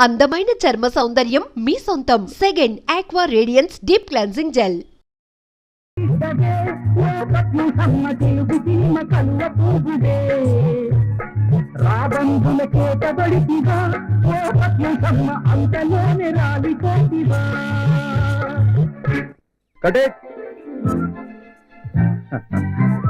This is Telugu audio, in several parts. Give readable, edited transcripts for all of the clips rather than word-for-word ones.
అందమైన చర్మ సౌందర్యం మీ సొంతం. Second aqua radiance deep cleansing gel.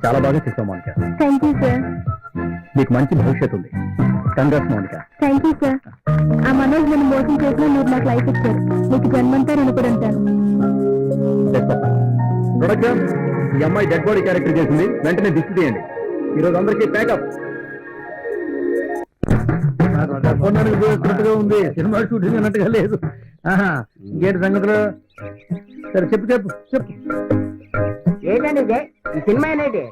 చాలా బాగా చేస్తాం మౌనిక. Thank you sir. నీకు మంచి భవిష్యత్తు ఉంది. Congrats Mounika. Thank you sir. ఆ మనోజ్ నన్ను మోసం చేసినా మీరు నాకు లైఫ్ ఇచ్చారు. మీకు జన్మంతా రుణపడి ఉంటాను. ప్రొడక్షన్, ఈ అమ్మాయి డెడ్ బాడీ క్యారెక్టర్ చేసింది, వెంటనే దిష్టి తీయండి. ఈరోజు అందరికీ ప్యాకప్. ఉంది, సినిమా షూటింగ్ అన్నట్టుగా లేదు. ఇంకేంటి సంగతులు? సరే చెప్పు చెప్పు చెప్పు. ఏంటండి ఇది? ఈ సినిమా ఏంటి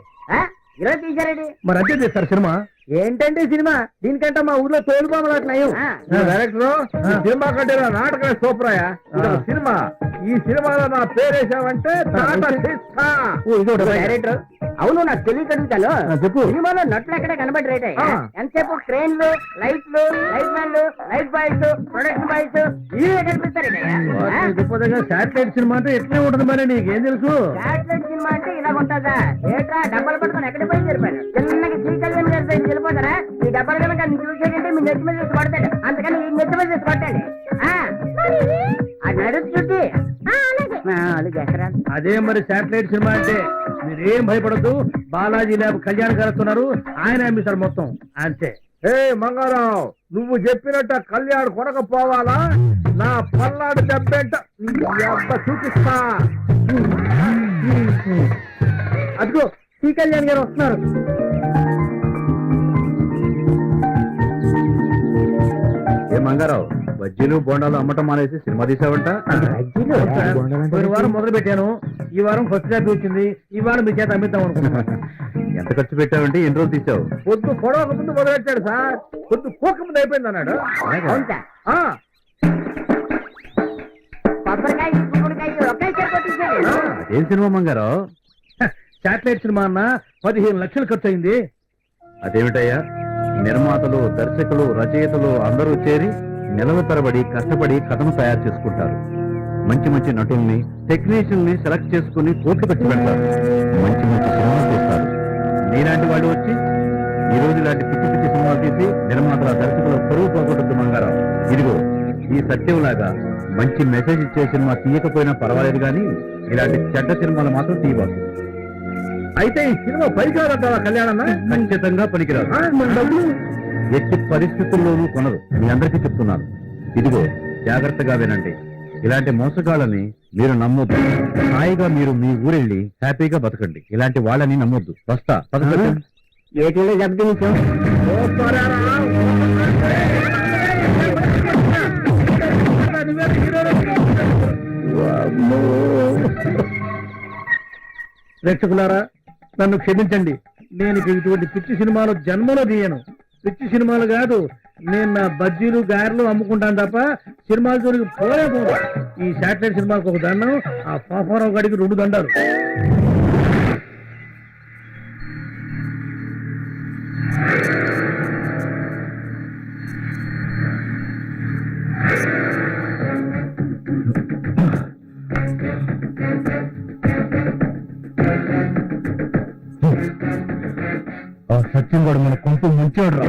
ఈరోజు తీశారండి? మరి అంతే చేస్తారు సినిమా. ఏంటంటే సినిమా? దీనికంటే మా ఊర్లో తోలుబొమ్మలు అట్లా డైరెక్టర్, సినిమా కంటే నాటకమే సూపరాయా. సినిమా, ఈ సినిమాలో నా పేరేసావంటే డైరెక్టర్. అవును, నాకు తెలియకడుగుతాను. చెప్పు. సినిమాలో నట్లు ఎక్కడ కనబడి ఎంతసేపు ట్రైన్లు, లైట్లు, లైట్ మ్యాన్లు, లైట్ బాయ్స్, ప్రొడక్షన్ బాయ్స్ ఇవే కనిపిస్తారు. శాటిలైట్ సినిమా అంటే ఎట్లే ఉంటుంది మరి, నీకేం తెలుసు? శాటిలైట్ సినిమా అంటే ఇలా ఉంటుందా? ఏట్రా డబ్బలు పట్టుకొని ఎక్కడికి పోయి జరిపారు? చిన్నగా శ్రీకళ్యాణ్ గారి సైడ్ వెళ్ళిపోతారా? ఈ డబ్బలు కనుక చూసేటంటే మీ నెత్తి మీద చేసి కొడతాడు. అందుకని ఈ నెత్తి మీద చేసి కొట్టండి. నడుచుంటే అదే మరి శాటిలైట్ సినిమా అంటే. మీరేం భయపడద్దు. బాలాజీ ల్యాబ్ కళ్యాణ్ గారు వస్తున్నారు, ఆయన అమ్మిస్తారు మొత్తం. అంతే. ఏ మంగారావు, నువ్వు చెప్పినట్ట కళ్యాణ్ కొనకపోవాలా? నా పల్నాడు దెబ్బేంట చూపిస్తా. అదిగో శ్రీ కళ్యాణ్ గారు వస్తున్నారు. ఏ మంగారావు, బజ్జీలు బోండాలు అమ్మటం మానేసి సినిమా తీసావంట? పోయిన వారం మొదలు పెట్టాను, ఈ వారం ఫస్ట్ జాబ్ వచ్చింది, ఈ వారం మీ చేత అమ్మిద్దాం అనుకున్నా. ఎంత ఖర్చు పెట్టావంటే ఎన్ని రోజులు తీసావు? పొద్దు పొడవక ముందు మొదలెట్టాడు సార్, పొద్దు పోక ముందు అయిపోయింది అన్నాడు. అదేం సినిమా మంగారావు? శాటిలైట్ సినిమా అన్న 15 లక్షలు ఖర్చు అయింది. అదేమిటయ్యా, నిర్మాతలు, దర్శకులు, రచయితలు అందరూ చేరి నెలల తరబడి కష్టపడి కథను తయారు చేసుకుంటారు. మంచి మంచి నటుల్ని, టెక్నీషియన్ని సెలెక్ట్ చేసుకుని కోట్లు ఖర్చు పెడతారు. మంచి మంచి సినిమాలు తీస్తారు. నీలాంటి వాళ్ళు వచ్చి ఈ రోజు ఇలాంటి పిచ్చి పిచ్చి సినిమాలు తీసి నిర్మాతల, దర్శకులు పరువు పోగొట్టద్దు మంగారావు. ఇదిగో ఈ సత్యంలాగా మంచి మెసేజ్ ఇచ్చే సినిమా తీయకపోయినా పర్వాలేదు, కానీ ఇలాంటి చెడ్డ సినిమాలు మాత్రం తీయవచ్చు. అయితే ఈ సినిమా పనికిరాదంటావా కళ్యాణ్? ఖచ్చితంగా పనికిరాదు. ఎట్టి పరిస్థితుల్లోనూ కొనరు. మీ అందరికీ చెప్తున్నాను. ఇదిగో జాగ్రత్తగా వినండి. ఇలాంటి మోసగాళ్ళని మీరు నమ్మొద్దు. హాయిగా మీరు మీ ఊరెళ్ళి హ్యాపీగా బతకండి. ఇలాంటి వాళ్ళని నమ్మొద్దు. వస్తా. ఏటీలో చెప్తే ప్రేక్షకులారా, నన్ను క్షమించండి. నేను ఇటువంటి పిచ్చి సినిమాలు జన్మలో తీయను. పిచ్చి సినిమాలు కాదు, నేను నా బజ్జీలు, గారెలు అమ్ముకుంటాను తప్ప సినిమాల జోలికి పోలే. ఈ శాటిలైట్ సినిమాకి ఒక దండం, ఆ పాపారావు గడికి 2 దండాలు. ఆ సత్యం వాడు మన కొంచెం ముంచాడు రా.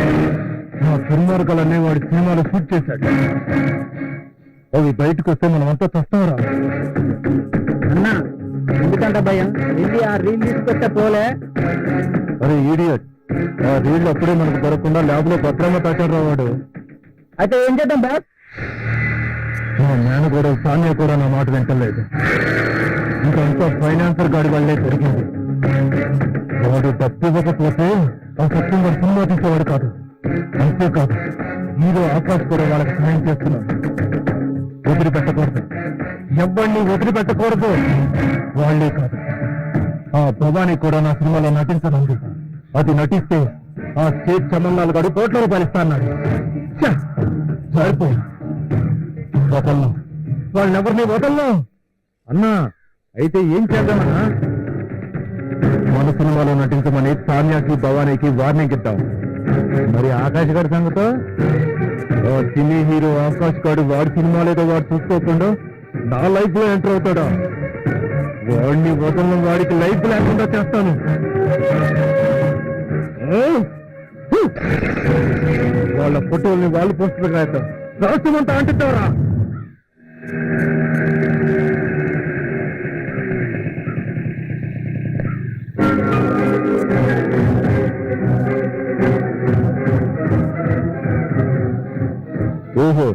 నా దుర్మార్గాలు అనేవాడు సినిమాలో షూట్ చేశాడు. అవి బయటకు వస్తే మనం అంతా చస్తాంరా. అన్నా, ఎందుకంట భయం? వెళ్ళి ఆ రీల్ తీసుకొస్తే పోలే. అరే ఈడియట్, ఆ రీళ్లు అప్పుడే మనకు దొరకకుండా ల్యాబ్ లో భద్రంగా తాచాడు రా వాడు. అయితే ఏం చేద్దాం బాస్? నా నేను కూడా, సానియా కూడా నా మాట వింటలేదు. ఇంకంతా ఫైనాన్సర్ గాడి వల్లే జరిగింది. వాడు డబ్బు ఇవ్వకపోతే ఆ సత్యం వాడు సినిమా తీసేవాడు కాదు. అంతేకాదు, హీరో ఆకాశ్ కూడా వాళ్ళకి సహాయం చేస్తున్నాడు. వదిలిపెట్టకూడదు, ఎవరిని వదిలిపెట్టకూడదు. వాళ్లే కాదు, ఆ భవానీ కూడా నా సినిమాలో నటించనుంది. అది నటిస్తే ఆ స్టేట్ చమన్నాలు గడు కోట్ల రూపాయలు ఇస్తా అన్నాడు. సరిపోయి వదలను, వాళ్ళెవరిని వదలను. అన్నా, అయితే ఏం చేద్దామన్నా? మన సినిమాలో నటించమని సాన్యాకి, భవానీకి వార్నింగ్ ఇద్దాం. మరి ఆకాశ్ గారి సంగతో సినీ హీరో ఆకాష్ గాడు వాడి సినిమాలేదో వాడు చూసుకోకుండా నా లైఫ్ లో ఎంటర్ అవుతాడా? వాడిని వదలను, వాడికి లైఫ్ లేకుండా చేస్తాను. వాళ్ళ ఫోటోల్ని వాళ్ళు పోస్టులు రాస్తాం, రాష్ట్రమంతా అంటుతారా? ఓహో,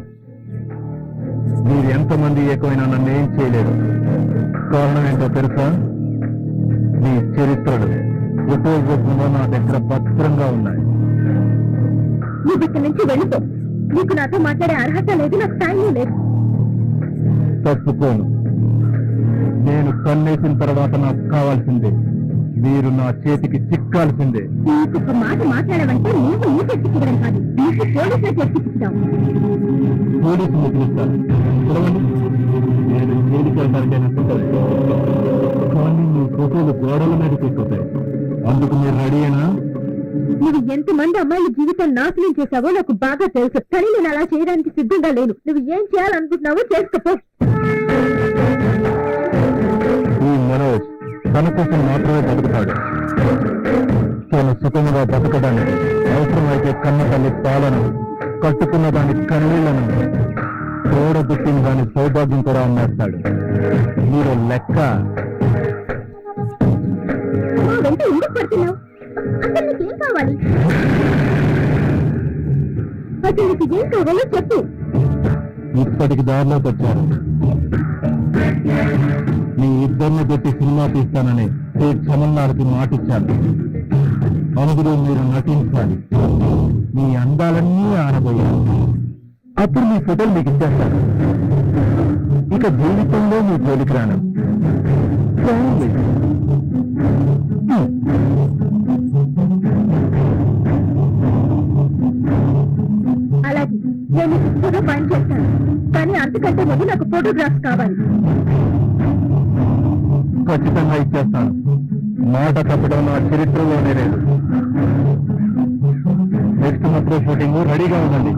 మీరు ఎంతమంది ఎక్కువైనా నన్ను ఏం చేయలేదు. కారణం ఏంటో తెలుసా? మీ చరిత్రలు ఫోటో రూపంలో నా దగ్గర భద్రంగా ఉన్నాయి. నువ్వు ఇక్కడి నుంచి వెళ్ళిపో. నీకు నాతో మాట్లాడే అర్హత లేదు, నాకు టైం లేదు. తప్పుకోను. నేను కన్నేసిన తర్వాత నాకు కావాల్సిందే. మీరు నా చేతికి చిక్కాల్సిందే. నీకు ఒక మాట మాట్లాడమంటే నువ్వు ఈ చెట్టుకివ్వడం కాదు, నీకు పోలీసులు చెట్టుకిచ్చావు. పోలీసులు పిలుస్తారు, చూడండి. నేను జైలుకి వెళ్ళడానికైనా సిద్ధమే. కానీ మీ ఫోటోలు గోడల మీద పెట్టుతాయి. అందుకు మీరు రెడీయేనా? నువ్వు ఎంతమంది అమ్మాయిల జీవితం నాశనం చేశావో నాకు బాగా తెలుసు, కానీ నేను అలా చేయడానికి సిద్ధంగా లేను. నువ్వు ఏం చేయాలనుకుంటున్నావో చేసుకోపో. ఈ మనోజ్ తన కోసం మాత్రమే బతుకుతాడు. తను సుఖంగా బతకడానికి అవసరమైతే కన్న తల్లి పాలను, కట్టుకున్న దాని కన్నీళ్లను, తోడబుట్టిన దాని సౌభాగ్యం కూడా అమ్మేస్తాడు. మీరు లెక్క. వెంట ఎందుకు పడుతున్నావు? అసలు నీకేం కావాలి? అసలు నీకు ఏం కావాలో చెప్పు. ఇప్పటికి దారిలో వచ్చారు. మీ ఇద్దరిని పెట్టి సినిమా తీస్తానని క్షమన్నానికి మాటిచ్చాను. అందులో మీరు నటించాలి. మీ అందాలన్నీ ఆడబోయారు. అప్పుడు మీ ఫోటోలు మీకు ఇచ్చేస్తాను. ఇక జీవితంలో మీ జోలికి రాను. అలాగే నేను ఫోటో పని చేస్తాను, కానీ అంతకంటే ముందు నాకు ఫోటోగ్రాఫ్స్ కావాలి. ఖచ్చితంగా ఇచ్చేస్తాను. మాట తప్పడం నా చరిత్రలోనే లేదు. నెక్స్ట్ మంత్ షూటింగ్ రెడీగా ఉందండి.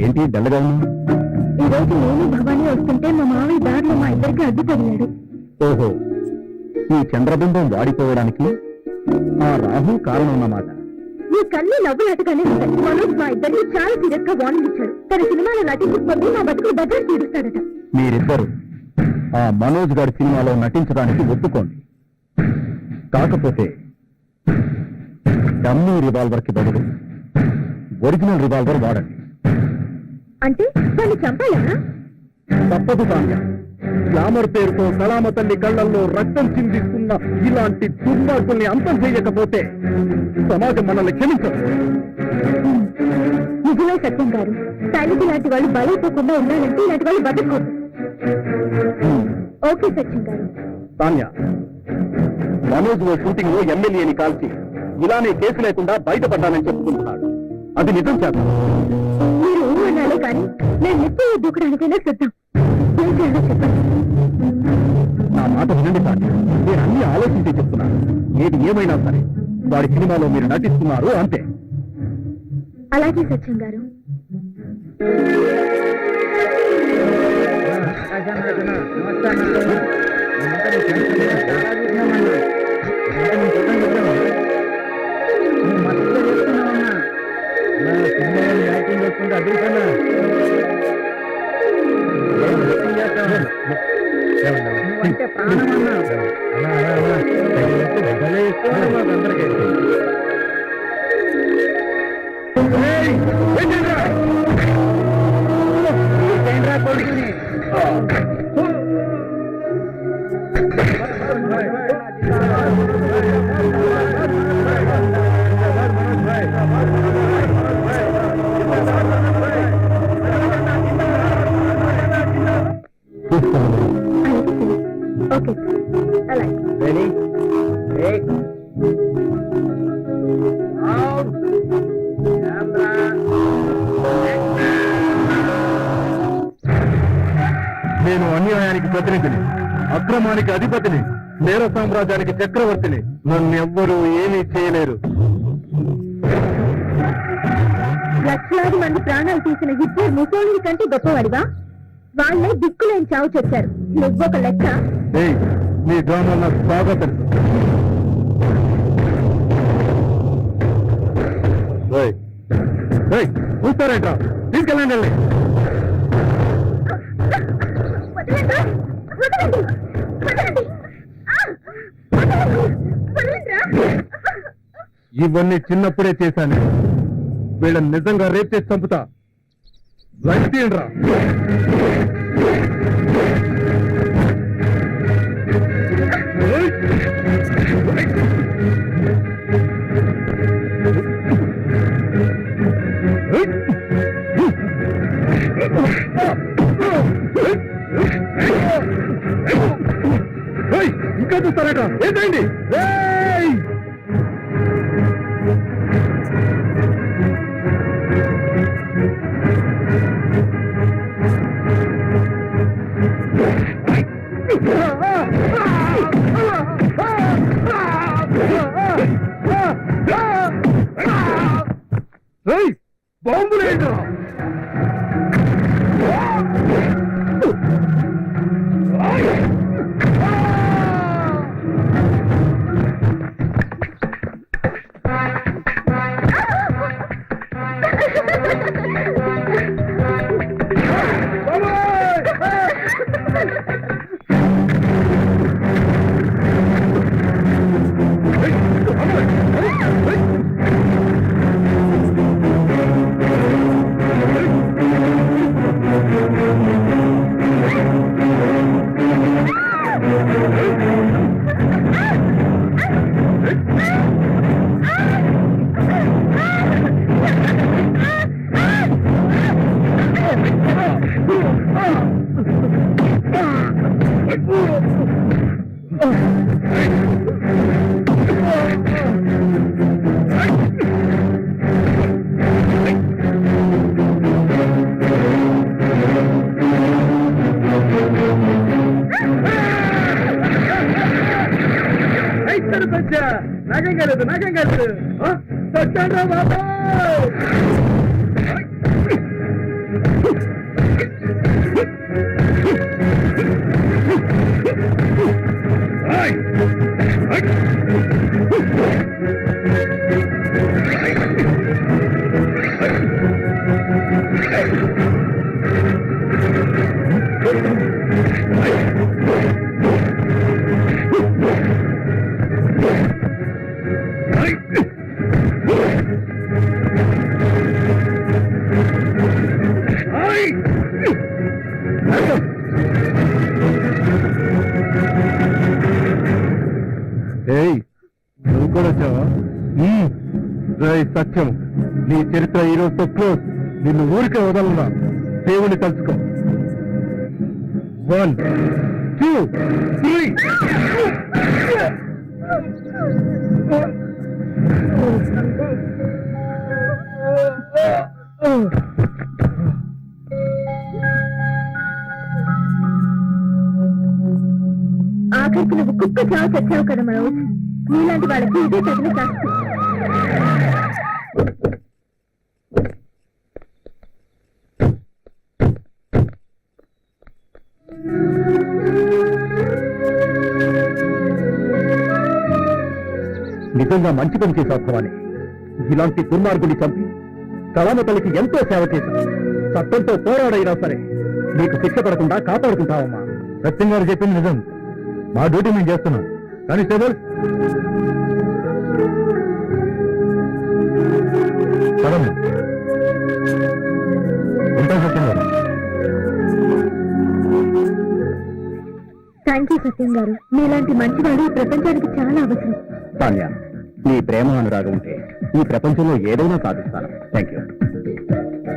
ఏంటి డల్గా ఉన్నా? ఈ రోజు నేను భవానీ వస్తుంటే మా మామయ్య దారిలో మా ఇద్దరికి అడ్డు తగిలాడు. ఓహో, ఈ చంద్రబింబం వాడిపోవడానికి ఆ రాహు కారణం అన్నమాట. ఈ కన్నీ నవ్వులాటగానే ఉంటాయి. మనోజ్ మా ఇద్దరిని చాలా సీరియస్ గా వార్నింగ్ ఇచ్చాడు. తన సినిమాలో నటించకపోతే మా బతుకు బద్దలు తీరుస్తాడట. మీరిద్దరు ఆ మనోజ్ గారి సినిమాలో నటించడానికి ఒప్పుకోండి. కాకపోతే డమ్మీ రివాల్వర్ కి బదులు ఒరిజినల్ రివాల్వర్ వాడండి. అంటే వాళ్ళు చంపాలా? తప్పదు కాంగ. గ్లామర్ పేరుతో కళామ తల్లి కళ్లల్లో రక్తం చిందిస్తున్న ఇలాంటి దుర్మార్గుల్ని అంతం చేయకపోతే సమాజం మనల్ని క్షమించదు. నిజమే సత్యం గారు. శైలజ లాంటి వాళ్ళు బలైపోకుండా ఉండాలంటే ఇలాంటి వాళ్ళు బతకూడదు. ఓకే సత్యం గారు. తాన్య, మనోజ్ ఓ షూటింగ్ లో ఎమ్మెల్యేని కాల్చి ఇలానే కేసు లేకుండా బయటపడ్డానని చెప్పుకుంటున్నాడు. అది నిజం చేద్దాం. మీరు అనాలే కానీ నేను నిత్యం దూకడానికైనా సిద్ధం. ఏం చేయాలో చెప్పండి. నా మాట వినండి తాన్య. నేను అన్ని ఆలోచించి చెప్తున్నాను. ఏది ఏమైనా సరే వాడి సినిమాలో మీరు నటిస్తున్నారు అంతే. అలాగే సత్యం గారు. ఓకే అలాగే. రెడీ? అన్యాయానికి ప్రతినిధిని, అక్రమానికి అధిపతిని, నేర సామ్రాజ్యానికి చక్రవర్తిని. నన్నెవ్వరూ ఏమీ చేయలేరు. లక్షలాది మంది ప్రాణాలు తీసిన హిట్లర్ ముసోలిని కంటే గొప్పవాడివా? వాళ్ళే దిక్కులేని చావు చెప్పారు. నువ్వొక లెక్క. ఏయ్, నీ డ్రామా నాకు బాగా తెలుసు. చూస్తారేంట్రా? తీసుకెళ్ళండి. వదలండ్రా! వదలండి! వదలండి! ఆ! వదలండి! వదలండ్రా! ఇవన్నీ చిన్నప్పుడే చేశాను. వీళ్ళని నిజంగా రేప్ చేసి చంపుతా. లైట్ తీయండిరా. ఇంకా చూస్తారట. ఏంటండి? బాంబులేంట్రా? నాకేం కాలేదు. సత్యంరా బాబా. నువ్వు కూడా వచ్చావా? సత్యం, నీ చరిత్ర ఈ రోజుతో క్లోజ్. నిన్ను ఊరికే వదలనా. దేవుని తలుచుకో. 1 2 3. ఆఖరికి నువ్వు కుక్క చావు చచ్చావు కదా మనోజ్. నీలాంటి వాళ్ళకి ఇదే తగిన శాస్త్రం. నిజంగా మంచి పని చేశావు భవాని. ఇలాంటి దుర్మార్గుని చంపి కళామ తల్లికి ఎంతో సేవ చేశావు. చట్టంతో పోరాడైనా సరే నీకు శిక్ష పడకుండా కాపాడుకుంటావమ్మా. సత్యం గారు చెప్పింది నిజం. మా డ్యూటీ మేము చేస్తున్నాం. కానిస్టేబుల్, పదమ్మా. ఉంటాం సత్యం గారు. థ్యాంక్ యూ సత్యం గారు. మీలాంటి మంచివాడు ఈ ప్రపంచానికి చాలా అవసరం. తాన్య, నీ ప్రేమ అనురాగం ఉంటే ఈ ప్రపంచంలో ఏదైనా సాధిస్తాను. Thank you.